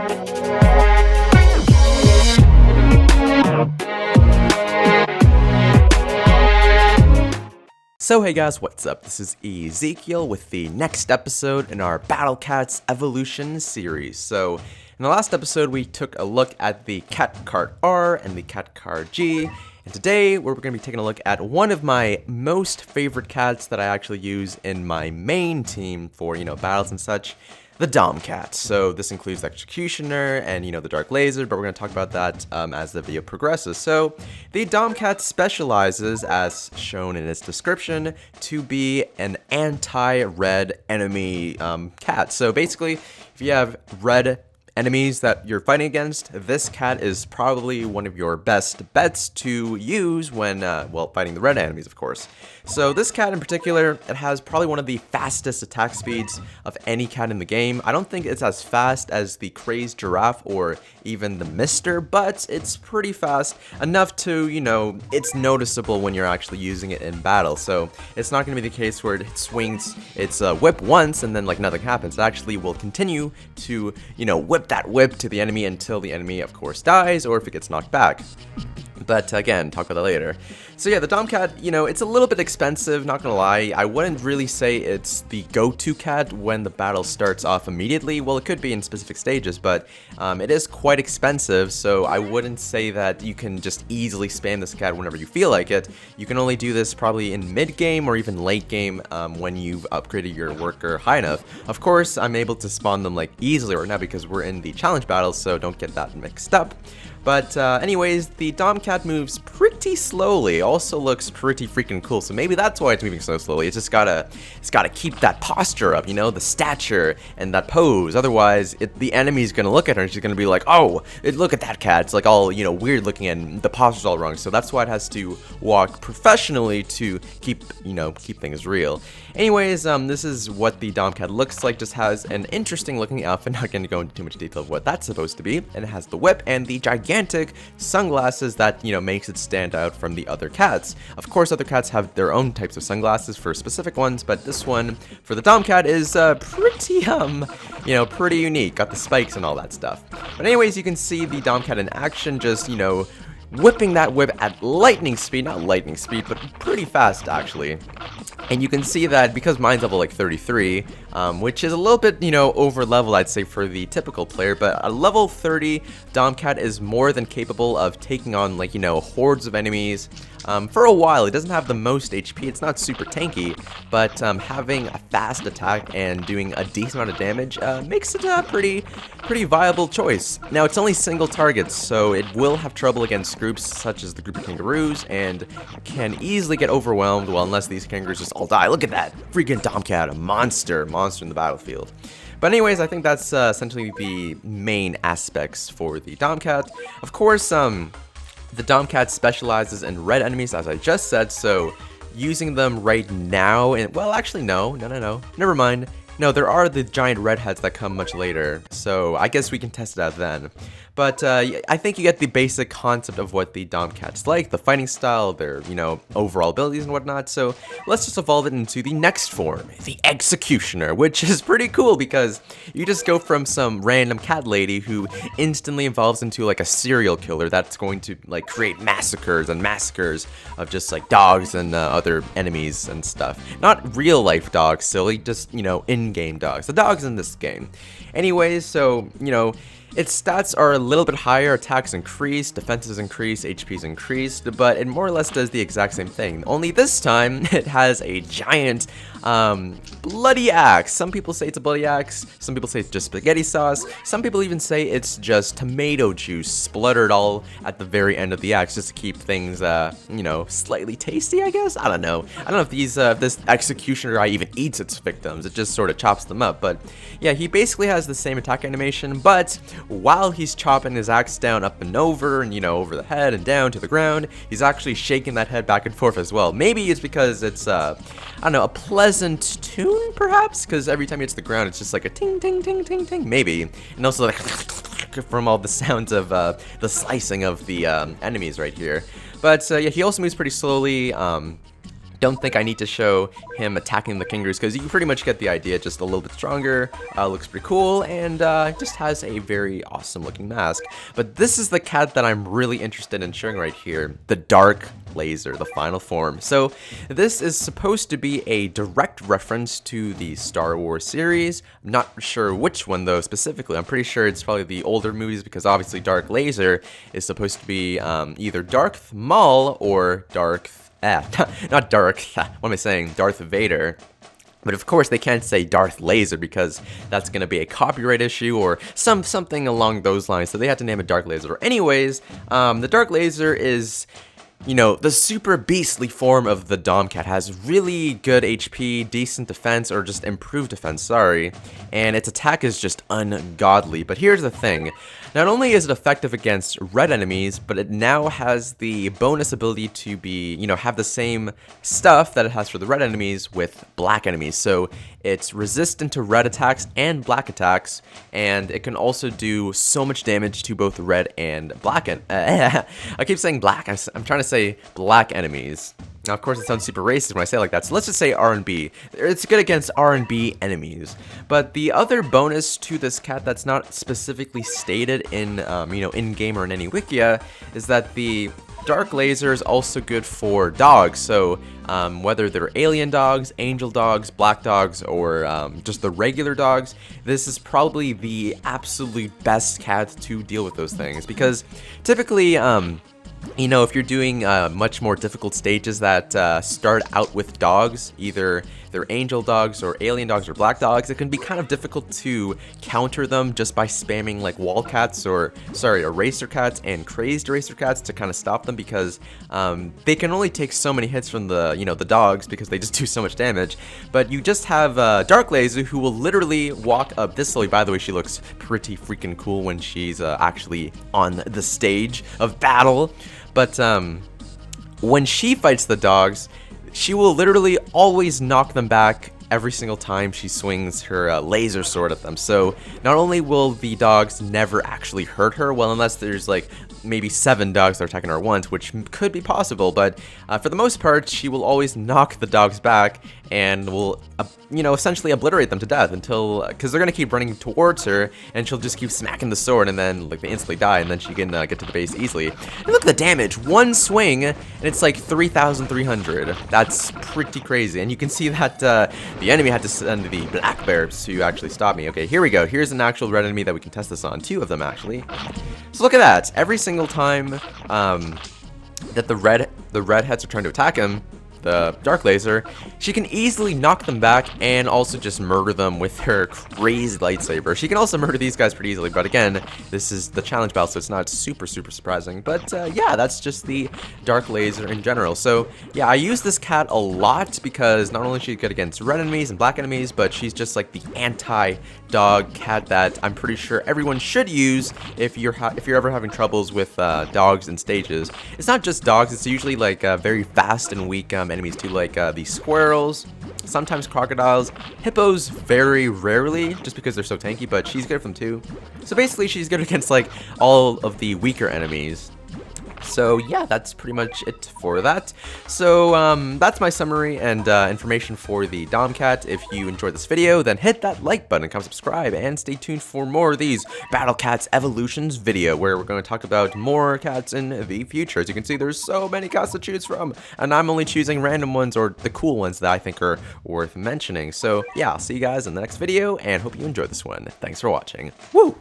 So hey guys, what's up? This is Ezekiel with the next episode in our Battle Cats Evolution series. So in the last episode we took a look at the Cat Card R and the Cat Card G, and today we're going to be taking a look at one of my most favorite cats that I actually use in my main team for, battles and such. The Dom Cat. So this includes the Executioner and, the Dark Lazer, but we're going to talk about that as the video progresses. So the Dom Cat specializes, as shown in its description, to be an anti-red enemy cat. So basically, if you have red enemies that you're fighting against, this cat is probably one of your best bets to use when, fighting the red enemies, of course. So this cat in particular, it has probably one of the fastest attack speeds of any cat in the game. I don't think it's as fast as the Crazed Giraffe or even the Mister, but it's pretty fast enough to, it's noticeable when you're actually using it in battle. So it's not going to be the case where it swings its whip once and then nothing happens. It actually will continue to, whip that whip to the enemy until the enemy, of course, dies or if it gets knocked back. But again, talk about that later. So yeah, the Dom Cat, it's a little bit expensive, not gonna lie. I wouldn't really say it's the go-to cat when the battle starts off immediately. Well, it could be in specific stages, but it is quite expensive, so I wouldn't say that you can just easily spam this cat whenever you feel like it. You can only do this probably in mid-game or even late-game when you've upgraded your worker high enough. Of course, I'm able to spawn them easily right now because we're in the challenge battles, so don't get that mixed up. But anyways, the Dom Cat moves pretty slowly, also looks pretty freaking cool, so maybe that's why it's moving so slowly. It's just gotta keep that posture up, the stature and that pose. Otherwise, the enemy's gonna look at her and she's gonna be like, oh, look at that cat. It's all, weird looking and the posture's all wrong. So that's why it has to walk professionally to keep things real. Anyways, this is what the Dom Cat looks like. Just has an interesting looking outfit. Not gonna go into too much detail of what that's supposed to be. And it has the whip and the gigantic sunglasses that, makes it stand out from the other cats. Of course, other cats have their own types of sunglasses for specific ones, but this one for the Dom Cat is pretty unique. Got the spikes and all that stuff. But anyways, you can see the Dom Cat in action, just, whipping that whip at lightning speed, not lightning speed, but pretty fast actually. And you can see that because mine's level 33, which is a little bit, over level, I'd say, for the typical player, but a level 30 Dom Cat is more than capable of taking on, hordes of enemies. For a while, it doesn't have the most HP, it's not super tanky, but having a fast attack and doing a decent amount of damage makes it a pretty viable choice. Now, it's only single targets, so it will have trouble against groups such as the group of kangaroos, and can easily get overwhelmed, well, unless these kangaroos just all die. Look at that! Freaking Dom Cat, a monster in the battlefield. But anyways, I think that's essentially the main aspects for the Dom Cat. Of course, the Dom Cat specializes in red enemies, as I just said, so using them right now, and well, actually, no, never mind. No, there are the giant redheads that come much later, so I guess we can test it out then. But I think you get the basic concept of what the Dom Cat's like, the fighting style, their, overall abilities and whatnot. So let's just evolve it into the next form, the Executioner, which is pretty cool because you just go from some random cat lady who instantly evolves into a serial killer that's going to create massacres of just dogs and other enemies and stuff. Not real life dogs, silly, just, in-game dogs. The dogs in this game. Anyways, so, its stats are a little bit higher, attacks increased, defenses increased, HP's increased, but it more or less does the exact same thing. Only this time, it has a giant bloody axe. Some people say it's a bloody axe, some people say it's just spaghetti sauce, some people even say it's just tomato juice spluttered all at the very end of the axe just to keep things, slightly tasty, I guess? I don't know if this Executioner guy even eats its victims, it just sort of chops them up, but yeah, he basically has the same attack animation, but while he's chopping his axe down up and over, and over the head and down to the ground, he's actually shaking that head back and forth as well. Maybe it's because it's, I don't know, a pleasant tune, perhaps? Because every time he hits the ground, it's just like a ting, ting, ting, ting, ting, maybe. And also from all the sounds of the slicing of the enemies right here. But yeah, he also moves pretty slowly. Don't think I need to show him attacking the kangaroos because you pretty much get the idea. Just a little bit stronger, looks pretty cool, and just has a very awesome looking mask. But this is the cat that I'm really interested in showing right here, the Dark Lazer, the final form. So this is supposed to be a direct reference to the Star Wars series. I'm not sure which one though specifically. I'm pretty sure it's probably the older movies because obviously Dark Lazer is supposed to be either Darth Maul or not Dark, what am I saying, Darth Vader. But of course they can't say Darth Lazer because that's going to be a copyright issue or something along those lines, so they had to name it Dark Lazer. Anyways, the Dark Lazer is, you know, the super beastly form of the Dom Cat. Has really good HP, decent defense, or just improved defense, sorry, and its attack is just ungodly. But here's the thing, not only is it effective against red enemies, but it now has the bonus ability to be, you know, have the same stuff that it has for the red enemies with black enemies. So it's resistant to red attacks and black attacks, and it can also do so much damage to both red and black. I keep saying black, I'm trying to say black enemies. Now, of course, it sounds super racist when I say it like that, so let's just say R&B. It's good against R&B enemies. But the other bonus to this cat that's not specifically stated in, you know, in-game or in any wikia is that the Dark Lazer is also good for dogs. So whether they're alien dogs, angel dogs, black dogs, or just the regular dogs, this is probably the absolute best cat to deal with those things. Because typically, you know, if you're doing much more difficult stages that start out with dogs, either they're angel dogs or alien dogs or black dogs, it can be kind of difficult to counter them just by spamming like wall cats or, sorry, eraser cats and crazed eraser cats to kind of stop them, because they can only take so many hits from the, you know, the dogs because they just do so much damage. But you just have Dark Lazer, who will literally walk up this slowly. By the way, she looks pretty freaking cool when she's actually on the stage of battle. But when she fights the dogs, she will literally always knock them back every single time she swings her laser sword at them. So not only will the dogs never actually hurt her, well, unless there's like maybe 7 dogs that are attacking her at once, which could be possible, but for the most part, she will always knock the dogs back and will, you know, essentially obliterate them to death until, because they're going to keep running towards her, and she'll just keep smacking the sword, and then like they instantly die, and then she can get to the base easily. And look at the damage, one swing, and it's like 3,300. That's pretty crazy, and you can see that the enemy had to send the black bears to actually stop me. Okay, here we go. Here's an actual red enemy that we can test this on. 2 of them, actually. So look at that. Every single time that the redheads are trying to attack him, the Dark Lazer, she can easily knock them back and also just murder them with her crazy lightsaber. She can also murder these guys pretty easily, but again, this is the challenge battle, so it's not super surprising. But yeah, that's just the Dark Lazer in general. So yeah, I use this cat a lot because not only is she good against red enemies and black enemies, but she's just like the anti-dog cat that I'm pretty sure everyone should use if you're ever having troubles with dogs in stages. It's not just dogs, it's usually like very fast and weak enemies too, like the squirrels, sometimes crocodiles, hippos very rarely just because they're so tanky, but she's good for them too. So basically she's good against like all of the weaker enemies. So yeah, that's pretty much it for that. So that's my summary and information for the Dom Cat. If you enjoyed this video, then hit that like button, come subscribe, and stay tuned for more of these Battle Cats Evolutions video, where we're going to talk about more cats in the future. As you can see, there's so many cats to choose from, and I'm only choosing random ones or the cool ones that I think are worth mentioning. So yeah, I'll see you guys in the next video, and hope you enjoyed this one. Thanks for watching. Woo!